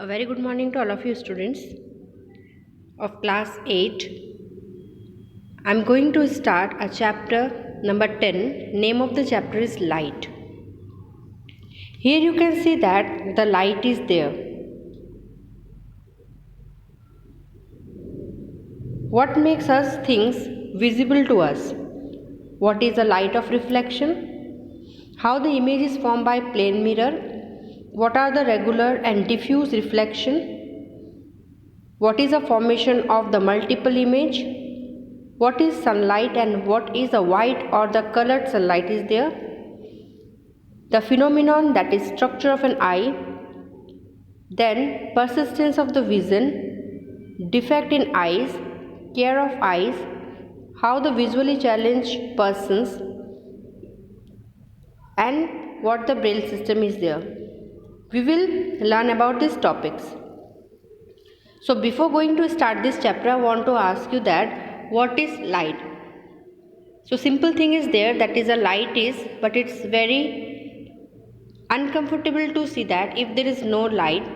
A very good morning to all of you students of class 8. I'm going to start a chapter number 10. Name of the chapter is light. Here you can see that the light is there. What makes us things visible to us? What is the light of reflection? How the image is formed by plane mirror? What are the regular and diffuse reflection? What is the formation of the multiple image? What is sunlight and what is the white or the colored sunlight is there? The phenomenon, that is structure of an eye, then persistence of the vision, defect in eyes, care of eyes, how the visually challenged persons, and what the braille system is there. We will learn about these topics. So before going to start this chapter, I want to ask you that what is light? So simple thing is there, that is a light is, but it's very uncomfortable to see that if there is no light,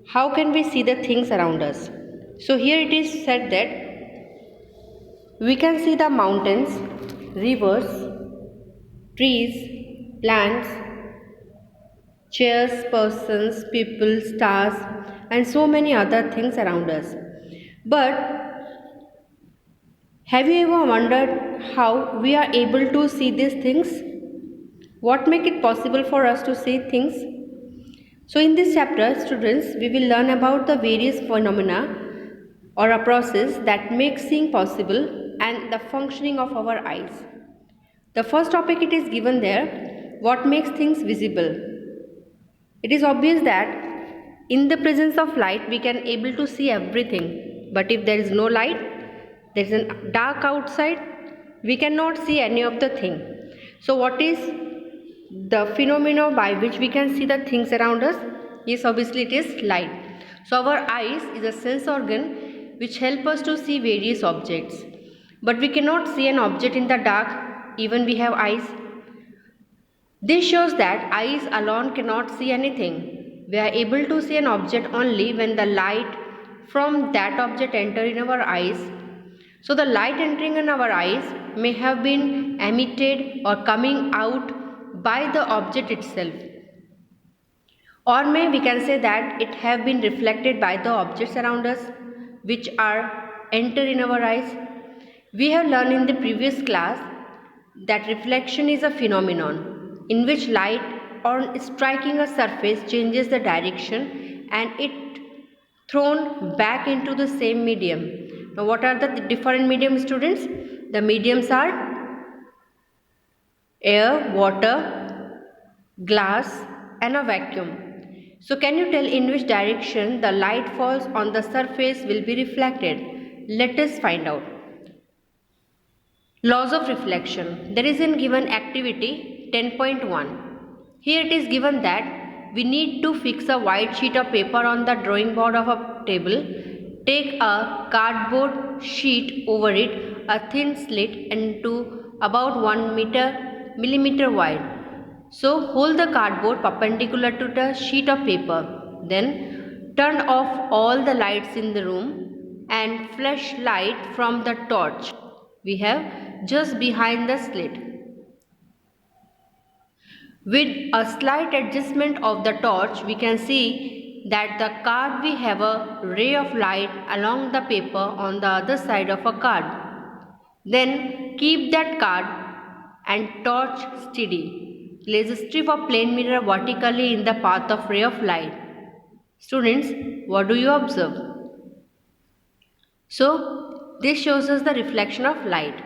how can we see the things around us? So here it is said that we can see the mountains, rivers, trees, plants, chairs, persons, people, stars, and so many other things around us. But have you ever wondered how we are able to see these things? What make it possible for us to see things? So in this chapter, students, we will learn about the various phenomena or a process that makes seeing possible and the functioning of our eyes. The first topic it is given there, what makes things visible. It is obvious that in the presence of light we can able to see everything, but if there is no light, there is a dark outside, we cannot see any of the thing. So what is the phenomena by which we can see the things around us? Yes, obviously it is light. So our eyes is a sense organ which help us to see various objects, but we cannot see an object in the dark even we have eyes. This shows that eyes alone cannot see anything. We are able to see an object only when the light from that object enter in our eyes. So the light entering in our eyes may have been emitted or coming out by the object itself. Or may we can say that it have been reflected by the objects around us which are enter in our eyes. We have learned in the previous class that reflection is a phenomenon in which light on striking a surface changes the direction and it thrown back into the same medium. Now what are the different medium, students? The mediums are air, water, glass and a vacuum. So can you tell in which direction the light falls on the surface will be reflected? Let us find out. Laws of reflection. There is a given activity 10.1. Here it is given that we need to fix a white sheet of paper on the drawing board of a table. Take a cardboard sheet over it, a thin slit into about 1 millimeter wide. So hold the cardboard perpendicular to the sheet of paper. Then turn off all the lights in the room and flash light from the torch we have just behind the slit. With a slight adjustment of the torch, we can see that the card we have a ray of light along the paper on the other side of a card. Then keep that card and torch steady. Place a strip of plane mirror vertically in the path of ray of light. Students, what do you observe? So, this shows us the reflection of light.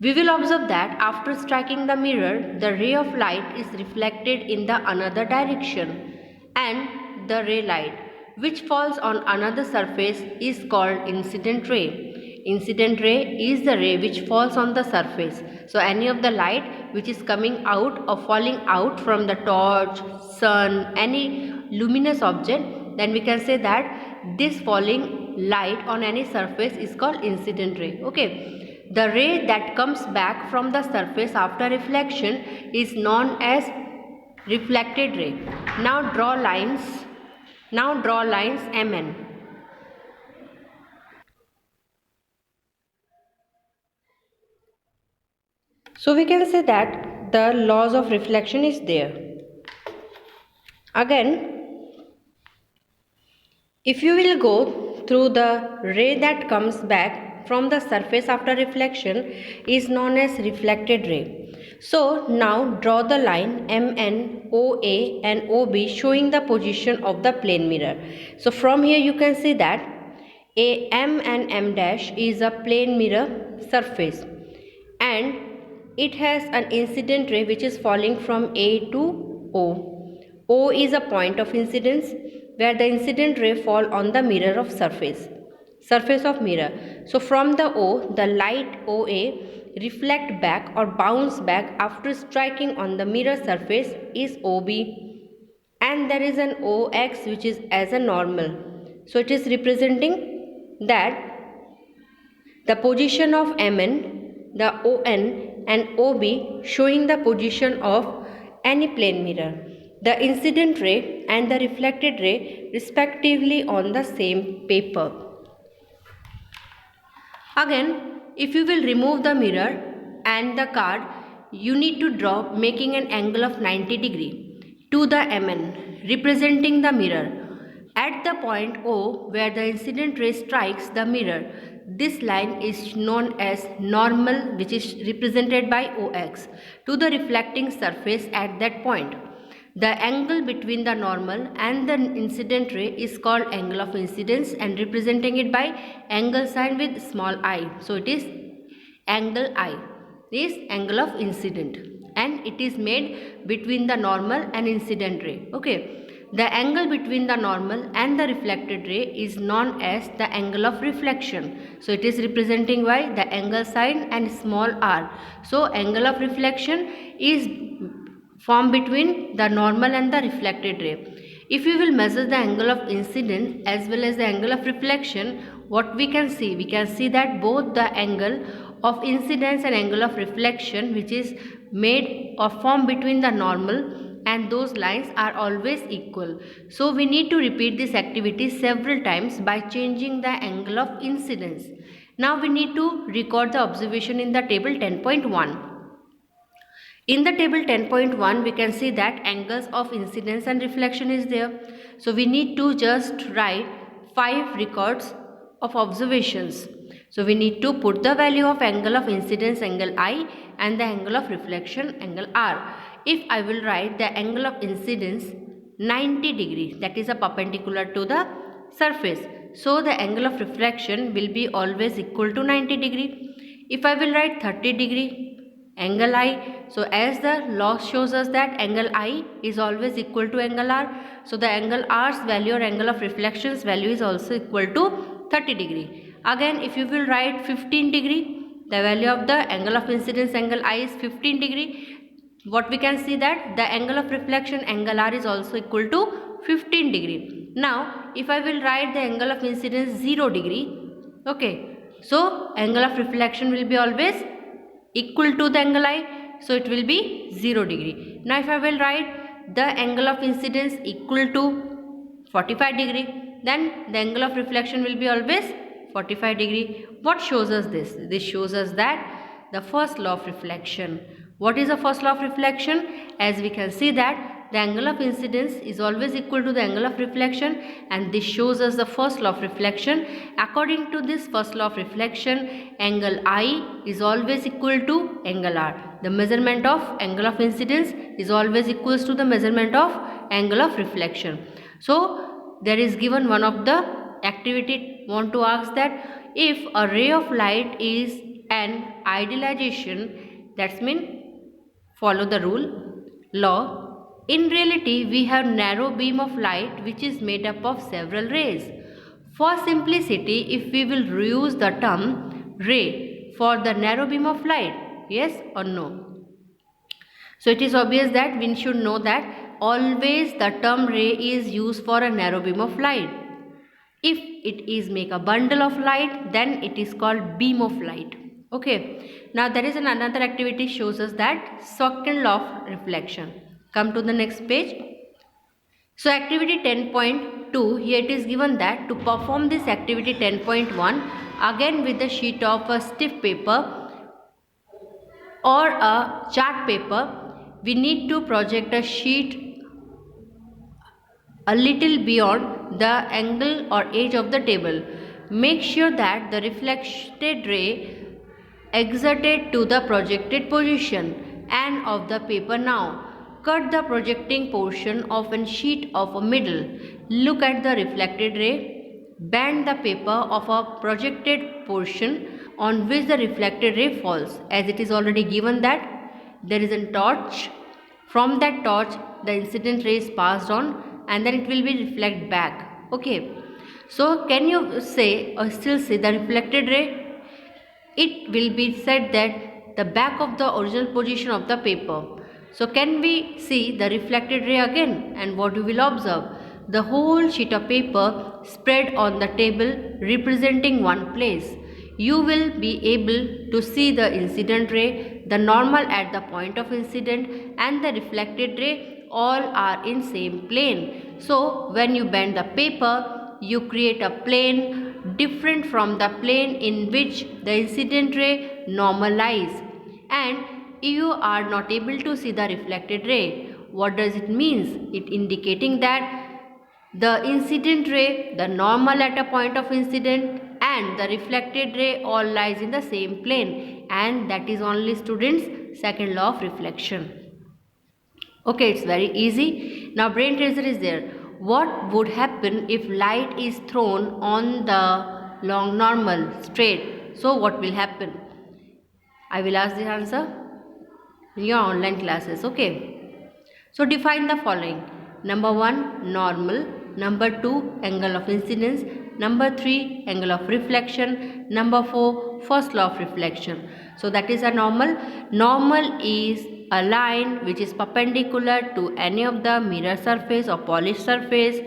We will observe that after striking the mirror, the ray of light is reflected in the another direction and the ray light which falls on another surface is called incident ray. Incident ray is the ray which falls on the surface. So any of the light which is coming out or falling out from the torch, sun, any luminous object, then we can say that this falling light on any surface is called incident ray. Okay. The ray that comes back from the surface after reflection is known as reflected ray. Now draw lines Now draw lines MN. So we can say that the laws of reflection is there. Again, if you will go through the ray that comes back from the surface after reflection is known as reflected ray. So now draw the line MN, OA and OB showing the position of the plane mirror. So from here you can see that AM and M dash is a plane mirror surface, and it has an incident ray which is falling from A to O. O is a point of incidence where the incident ray fall on the mirror of surface of mirror. So from the O, the light OA reflect back or bounce back after striking on the mirror surface is OB, and there is an OX which is as a normal. So it is representing that the position of MN, the ON and OB showing the position of any plane mirror, the incident ray and the reflected ray respectively on the same paper. Again, if you will remove the mirror and the card, you need to draw making an angle of 90 degree to the MN representing the mirror. At the point O where the incident ray strikes the mirror, this line is known as normal, which is represented by OX, to the reflecting surface at that point. The angle between the normal and the incident ray is called angle of incidence and representing it by angle sign with small I. So it is angle I is angle of incident, and it is made between the normal and incident ray. Okay. The angle between the normal and the reflected ray is known as the angle of reflection. So it is representing by the angle sign and small r. So angle of reflection is formed between the normal and the reflected ray. If we will measure the angle of incidence as well as the angle of reflection, what we can see? We can see that both the angle of incidence and angle of reflection which is made or formed between the normal and those lines are always equal. So we need to repeat this activity several times by changing the angle of incidence. Now we need to record the observation in the table 10.1. In the table 10.1 we can see that angles of incidence and reflection is there. So we need to just write 5 records of observations. So we need to put the value of angle of incidence angle I and the angle of reflection angle R. If I will write the angle of incidence 90 degree, that is a perpendicular to the surface, so the angle of reflection will be always equal to 90 degree. If I will write 30 degree angle I, so as the law shows us that angle I is always equal to angle R, so the angle R's value or angle of reflection's value is also equal to 30 degree. Again, if you will write 15 degree, the value of the angle of incidence angle I is 15 degree. What we can see that the angle of reflection angle R is also equal to 15 degree. Now, if I will write the angle of incidence 0 degree, okay, so angle of reflection will be always equal to the angle I, so it will be 0 degree. Now if I will write the angle of incidence equal to 45 degree, then the angle of reflection will be always 45 degree. What shows us this? This shows us that the first law of reflection. What is the first law of reflection? As we can see that the angle of incidence is always equal to the angle of reflection, and this shows us the first law of reflection. According to this first law of reflection, angle I is always equal to angle R. The measurement of angle of incidence is always equals to the measurement of angle of reflection. So there is given one of the activity want to ask that if a ray of light is an idealization, that's mean follow the law. In reality, we have narrow beam of light which is made up of several rays. For simplicity, if we will reuse the term ray for the narrow beam of light, yes or no? So it is obvious that we should know that always the term ray is used for a narrow beam of light. If it is make a bundle of light, then it is called beam of light. Okay. Now there is another activity shows us that second law of reflection. Come to the next page. So activity 10.2, here it is given that to perform this activity 10.1, again with a sheet of a stiff paper or a chart paper, we need to project a sheet a little beyond the angle or edge of the table. Make sure that the reflected ray exerted to the projected position and of the paper now. Cut the projecting portion of a sheet of a middle. Look at the reflected ray. Bend the paper of a projected portion on which the reflected ray falls, as it is already given that there is a torch. From that torch the incident ray is passed on and then it will be reflect back. Okay, so can you say or still see the reflected ray? It will be said that the back of the original position of the paper. So can we see the reflected ray again, and what you will observe? The whole sheet of paper spread on the table representing one place. You will be able to see the incident ray, the normal at the point of incident, and the reflected ray all are in same plane. So when you bend the paper, you create a plane different from the plane in which the incident ray normalize, and you are not able to see the reflected ray. What does it means? It indicating that the incident ray, the normal at a point of incident, and the reflected ray all lies in the same plane, and that is only students second law of reflection. Okay, it's very easy. Now brain teaser is there. What would happen if light is thrown on the long normal straight? So what will happen? I will ask the answer in your online classes. Okay. So define the following. Number 1, normal. Number 2, angle of incidence. Number 3, angle of reflection. Number 4, first law of reflection. So that is a normal. Normal is a line which is perpendicular to any of the mirror surface or polished surface,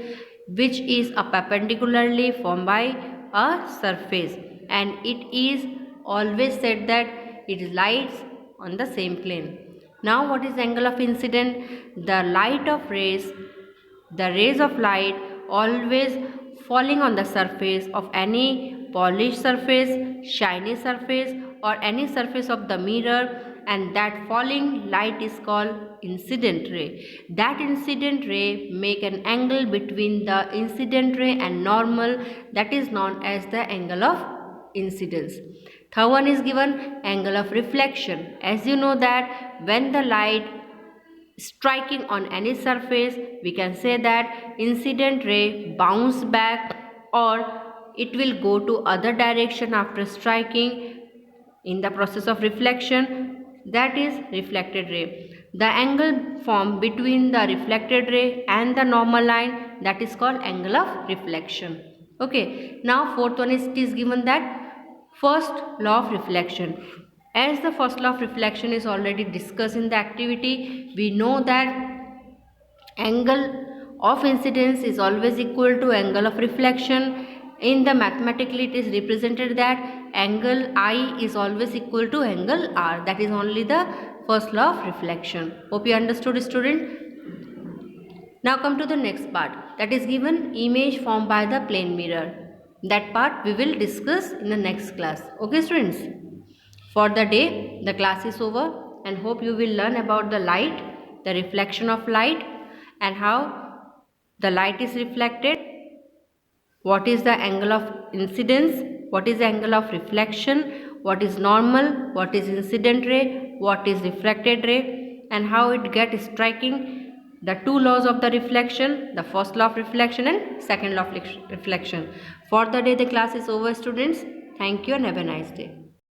which is a perpendicularly formed by a surface, and it is always said that it lies on the same plane. Now what is angle of incident? The rays of light always falling on the surface of any polished surface, shiny surface, or any surface of the mirror, and that falling light is called incident ray. That incident ray make an angle between the incident ray and normal, that is known as the angle of incidence. Third one is given angle of reflection. As you know that when the light striking on any surface, we can say that incident ray bounce back, or it will go to other direction after striking in the process of reflection, that is reflected ray. The angle formed between the reflected ray and the normal line, that is called angle of reflection. Okay, now fourth one is, it is given that first law of reflection. As the first law of reflection is already discussed in the activity, we know that angle of incidence is always equal to angle of reflection. In the mathematically it is represented that angle I is always equal to angle R. That is only the first law of reflection. Hope you understood, student. Now come to the next part, that is given image formed by the plane mirror. That part we will discuss in the next class. Okay students. For the day, the class is over, and hope you will learn about the light, the reflection of light, and how the light is reflected, what is the angle of incidence, what is the angle of reflection, what is normal, what is incident ray, what is reflected ray, and how it gets striking, the two laws of the reflection, the first law of reflection and second law of reflection. For the day, the class is over, students. Thank you and have a nice day.